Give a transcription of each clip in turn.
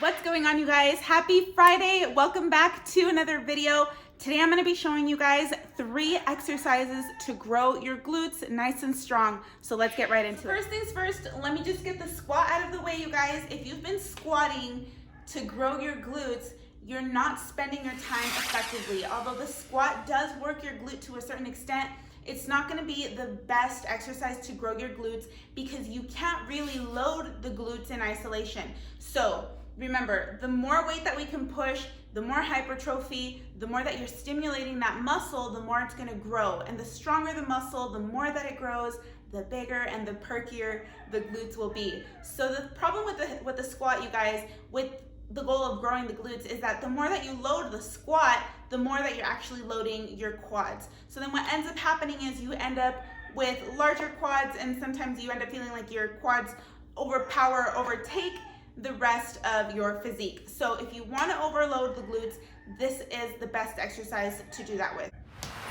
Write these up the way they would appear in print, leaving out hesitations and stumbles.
What's going on, you guys? Happy Friday. Welcome back to another video. Today I'm going to be showing you guys 3 exercises to grow your glutes nice and strong. So let's get right into it. First things first, let me just get the squat out of the way, you guys. If you've been squatting to grow your glutes, you're not spending your time effectively. Although the squat does work your glute to a certain extent, it's not gonna be the best exercise to grow your glutes because you can't really load the glutes in isolation. So remember, the more weight that we can push, the more hypertrophy, the more that you're stimulating that muscle, the more it's gonna grow. And the stronger the muscle, the more that it grows, the bigger and the perkier the glutes will be. So the problem with the squat, you guys, with the goal of growing the glutes is that the more that you load the squat, the more that you're actually loading your quads. So then what ends up happening is you end up with larger quads, and sometimes you end up feeling like your quads overtake the rest of your physique. So if you want to overload the glutes, this is the best exercise to do that with.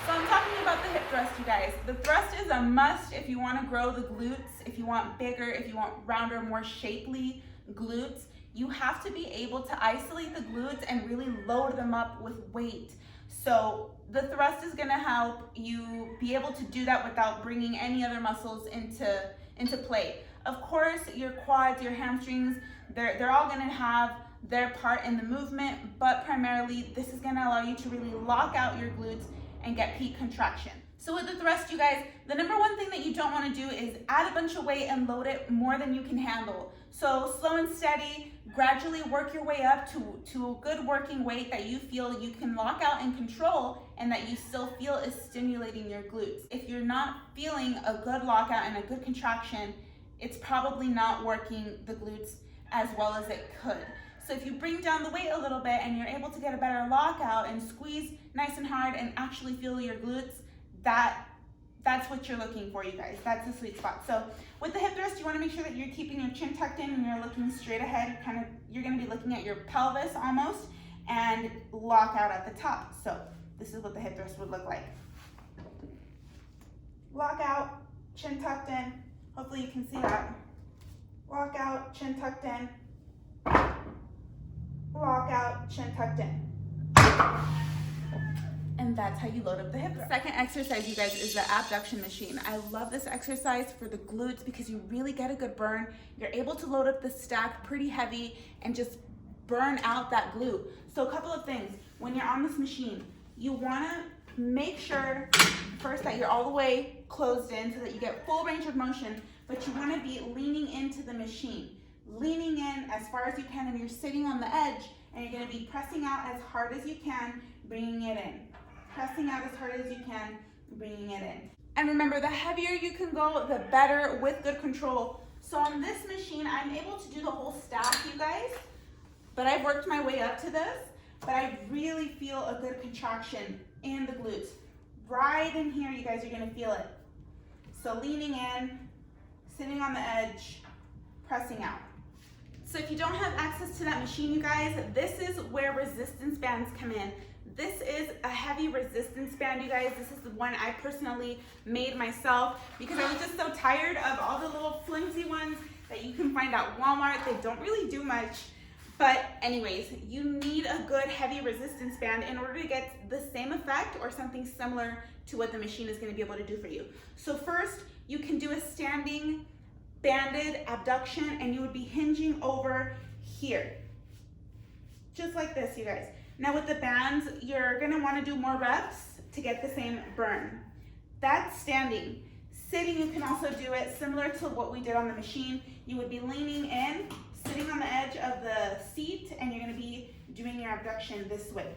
So I'm talking about the hip thrust, you guys. The thrust is a must if you want to grow the glutes, if you want bigger, if you want rounder, more shapely glutes. You have to be able to isolate the glutes and really load them up with weight. So the thrust is gonna help you be able to do that without bringing any other muscles into play. Of course, your quads, your hamstrings, they're all gonna have their part in the movement, but primarily this is gonna allow you to really lock out your glutes and get peak contraction. So with the thrust, you guys, the number one thing that you don't wanna do is add a bunch of weight and load it more than you can handle. So slow and steady, gradually work your way up to a good working weight that you feel you can lock out and control and that you still feel is stimulating your glutes. If you're not feeling a good lockout and a good contraction, it's probably not working the glutes as well as it could. So if you bring down the weight a little bit and you're able to get a better lockout and squeeze nice and hard and actually feel your glutes, that's what you're looking for, you guys. That's the sweet spot. So with the hip thrust, you want to make sure that you're keeping your chin tucked in and you're looking straight ahead. You're going to be looking at your pelvis almost and lock out at the top. So this is what the hip thrust would look like. Lock out, chin tucked in. Hopefully you can see that. Lock out, chin tucked in. Lock out, chin tucked in. And that's how you load up the hip thrust. Second exercise, you guys, is the abduction machine. I love this exercise for the glutes because you really get a good burn. You're able to load up the stack pretty heavy and just burn out that glute. So a couple of things. When you're on this machine, you want to make sure first that you're all the way closed in so that you get full range of motion, but you want to be leaning into the machine. Leaning in as far as you can, and you're sitting on the edge, and you're going to be pressing out as hard as you can, bringing it in. Pressing out as hard as you can, bringing it in. And remember, the heavier you can go, the better with good control. So on this machine, I'm able to do the whole stack, you guys, but I've worked my way up to this, but I really feel a good contraction in the glutes. Right in here, you guys are gonna feel it. So leaning in, sitting on the edge, pressing out. So if you don't have access to that machine, you guys, this is where resistance bands come in. This is a heavy resistance band, you guys. This is the one I personally made myself because I was just so tired of all the little flimsy ones that you can find at Walmart. They don't really do much. But anyways, you need a good heavy resistance band in order to get the same effect or something similar to what the machine is going to be able to do for you. So first, you can do a standing banded abduction and you would be hinging over here. Just like this, you guys. Now with the bands, you're gonna wanna do more reps to get the same burn. That's standing. Sitting, you can also do it similar to what we did on the machine. You would be leaning in, sitting on the edge of the seat, and you're gonna be doing your abduction this way.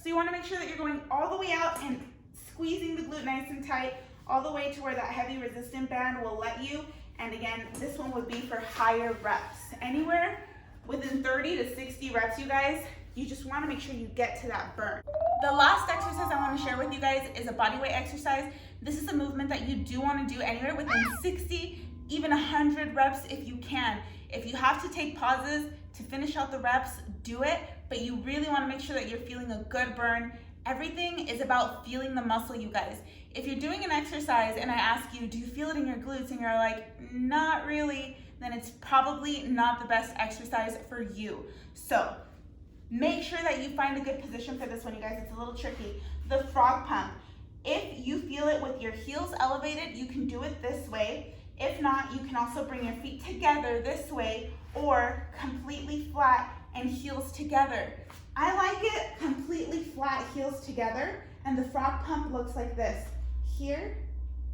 So you wanna make sure that you're going all the way out and squeezing the glute nice and tight, all the way to where that heavy resistant band will let you. And again, this one would be for higher reps. Anywhere within 30 to 60 reps, you guys, you just want to make sure you get to that burn. The last exercise I want to share with you guys is a bodyweight exercise. This is a movement that you do want to do anywhere within 60, even 100 reps if you can. If you have to take pauses to finish out the reps, do it, but you really want to make sure that you're feeling a good burn. Everything is about feeling the muscle, you guys. If you're doing an exercise and I ask you, do you feel it in your glutes? And you're like, not really, then it's probably not the best exercise for you. So make sure that you find a good position for this one, you guys. It's a little tricky. The frog pump. If you feel it with your heels elevated, you can do it this way. If not, you can also bring your feet together this way or completely flat and heels together. I like it completely flat, heels together, and the frog pump looks like this, here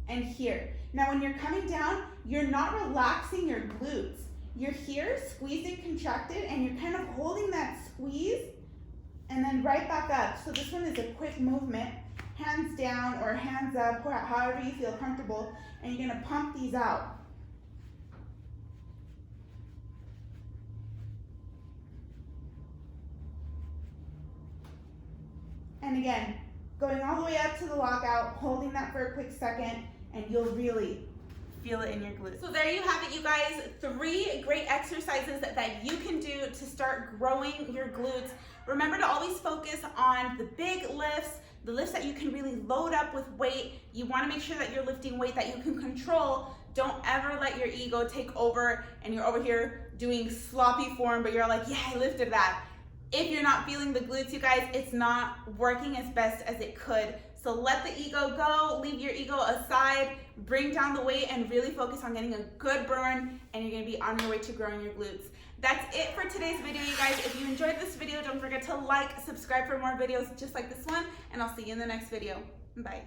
and here. Now when you're coming down, you're not relaxing your glutes. You're here, squeezing, contracted, and you're kind of holding that squeeze and then right back up. So this one is a quick movement, hands down or hands up, however you feel comfortable, and you're gonna pump these out. And again, going all the way up to the lockout, holding that for a quick second, and you'll really feel it in your glutes. So there you have it, you guys. 3 great exercises that you can do to start growing your glutes. Remember to always focus on the big lifts, the lifts that you can really load up with weight. You want to make sure that you're lifting weight that you can control. Don't ever let your ego take over and you're over here doing sloppy form, but you're like, yeah, I lifted that. If you're not feeling the glutes, you guys, it's not working as best as it could. So let the ego go, leave your ego aside, bring down the weight and really focus on getting a good burn, and you're gonna be on your way to growing your glutes. That's it for today's video, you guys. If you enjoyed this video, don't forget to like, subscribe for more videos just like this one, and I'll see you in the next video. Bye.